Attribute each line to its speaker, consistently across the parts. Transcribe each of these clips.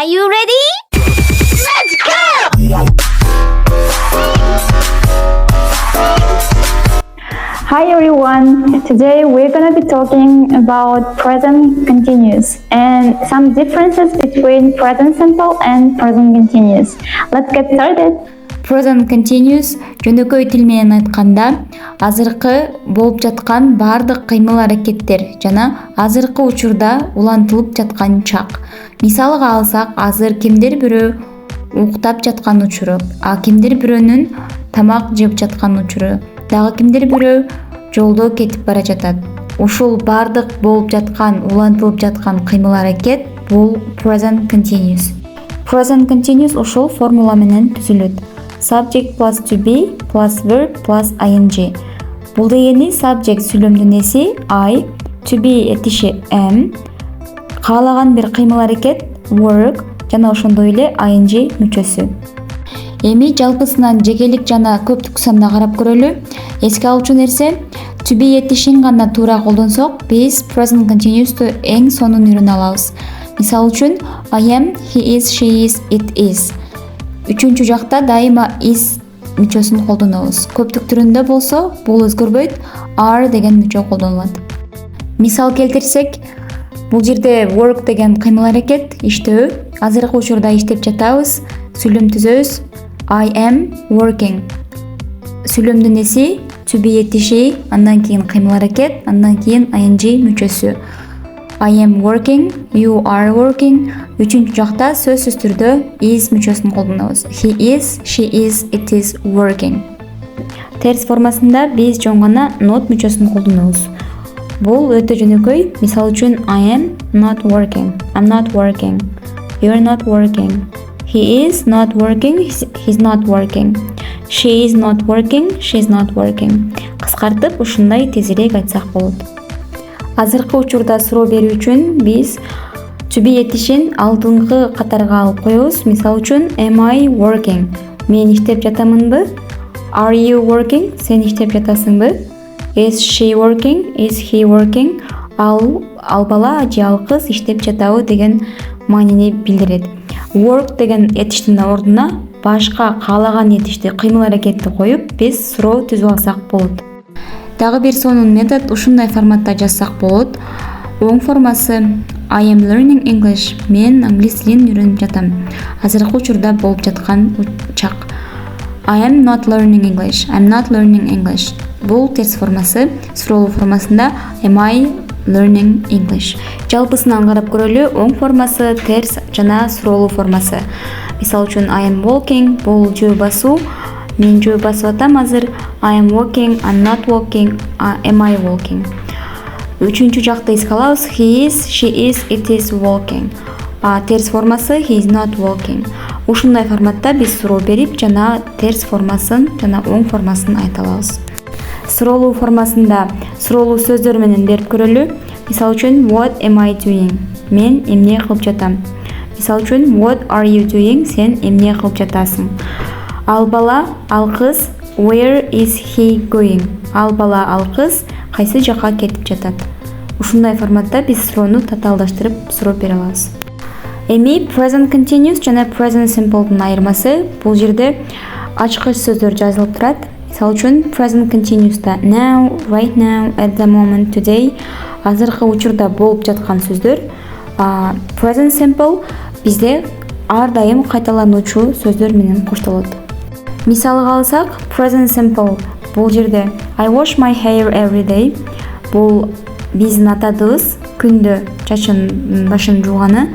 Speaker 1: Are you ready? Let's go!
Speaker 2: Hi everyone, today we're going to be talking about present continuous and some differences between present simple and present continuous. Let's get started.
Speaker 3: Present continuous жөнөкөй тил менен айтканда азыркы болуп жаткан баардык кыймыл-аракеттер жана азыркы учурда улантылып жаткан чак. Мисалга алсак, азыр кимдир бирөө уктап жаткан учуру, а кимдир бирөөнүн тамак жеп жаткан учуру, дагы кимдир бирөө жолдо кетип бара жатат. Ушул баардык болуп жаткан, улантылып жаткан кыймыл-аракет бул present continuous. Present continuous ушул формула менен түзүлөт. Subject plus to be plus verb plus ing. Бул дегени subject сүйлөмдүн эси I, to be этиши am, каалаган бир кыймыл-аракет work жана ошондой эле ing мүчөсү. Эми жалпысынан жекелик жана көптүк санда карап көрөлү. Эске алчу нерсе, to be этишин гана туура колдонсок, биз present continuous'ту эң сонун үйрөнө алабыз. Мисал үчүн, I am, he is, she is, it is. Үчүнчү жакта дайыма is мүчөсүн колдонобуз. Көптүк түрүндө болсо, бул өзгөрбөйт, are деген мүчө колдонулат. Мисал келтирсек, бул жерде work деген кыймыл-аракет, иштөө, азыркы учурда иштеп жатабыз, сүйлөм түзөбүз. I am working. Сүйлөмдүн эси to be этиши, андан кийин кыймыл-аракет, андан кийин ing мүчөсү. I am working, you are working. Үчүнчү жакта сөзсүз түрдө is мүчөсүн колдонобуз. He is, she is, it is working. Терс формасында биз жөн гана not мүчөсүн колдонобуз. Бул өтө жөнөкөй. Мисал үчүн I am not working, I'm not working, you're not working. He is not working, he's not working. She is not working, she's not working. Кыскартып ушундай тезирээк айтсак болот. Азыркы учурда суроо берүү үчүн биз to be этишин алдыңкы катарга алып коебуз. Мисал үчүн am I working? Мен иштеп жатамынбы? Are you working? Сен иштеп жатасыңбы? Is she working? Is he working? Ал бала же ал кыз иштеп жатабы деген маанини билдирет. Work деген этиштин ордуна башка каалаган этишти, кыймыл-аракетти коюп, биз суроо түзүп алсак болот. Дагы бир сонун метод ушундай форматта жазсак болот. Оң формасы I am learning English. Мен англис тилин үйрөнүп жатам. Азыркы учурда болуп жаткан чак. I am not learning English. I'm not learning English. Бул терс формасы. Суроолуу формасында am I learning English. Жалпысынан карап көрөлү. Оң формасы терс жана суроолуу формасы. Мисал үчүн I am walking. Бул жөө басуу. Мен жөө басып атам азыр. I am walking, I'm not walking, am I walking? Үчүнчү жакта эске алабыз. He is, she is, it is walking. Терс формасы he is not walking. Ушундай форматта биз суроо берип жана терс формасын жана оң формасын айта алабыз. Суроолуу формасында суроолуу сөздөр менен берип көрөлү. Мисал үчүн what am I doing? Мен эмне кылып жатам? Мисал үчүн what are you doing? Сен эмне кылып жатасың? Ал бала, ал кыз where is he going? Ал бала, ал кыз кайсы жакка кетип жатат? Ушундай форматта биз суроону татаалдаштырып суроо бере алабыз. Эми present continuous жана present simple'дун айырмасы, бул жерде ачкыч сөздөр жазылып турат. Мисал үчүн present continuous'та now, right now, at the moment, today азыркы учурда болуп жаткан сөздөр. Present simple бизде ар дайым кайталануучу сөздөр менен коштолот. Мисалга алсак, present simple бул жерде I wash my hair every day. Бул биздин атадыбыз күндө чачын башын жууганы.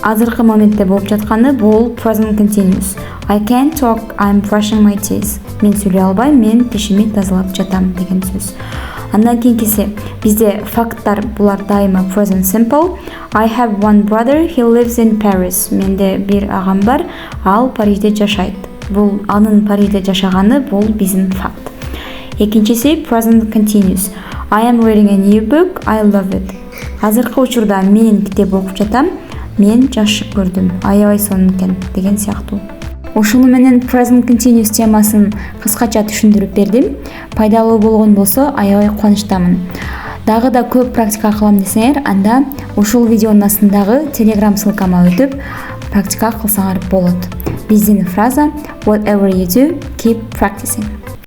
Speaker 3: Азыркы моментте болуп жатканы бул present continuous. I can't talk, I'm brushing my teeth. Мен сүйлөй албайм, мен тишими тазалап жатам деген сөз. Андан кийинкиси бизде факттар, булар дайыма present simple. I have one brother, he lives in Paris. Менде бир агам бар, ал Парижде жашайт. Бул анын Парижде жашаганы бул биздин факт. Экинчиси present continuous. I am reading a new book, I love it. Азыркы учурда мен китеп окуп жатам, мен жакшы көрдүм, аябай сонун экен деген сыяктуу. Ушуну менен present continuous темасын кыскача түшүндүрүп бердим. Пайдалуу болгон болсо аябай кубанычтамын. Дагы да көп практика кылам десеңер, анда ушул видеонун астындагы Telegram ссылкама өтүп практика кылсаңар болот. Биздин фраза: Whatever you do, keep practicing.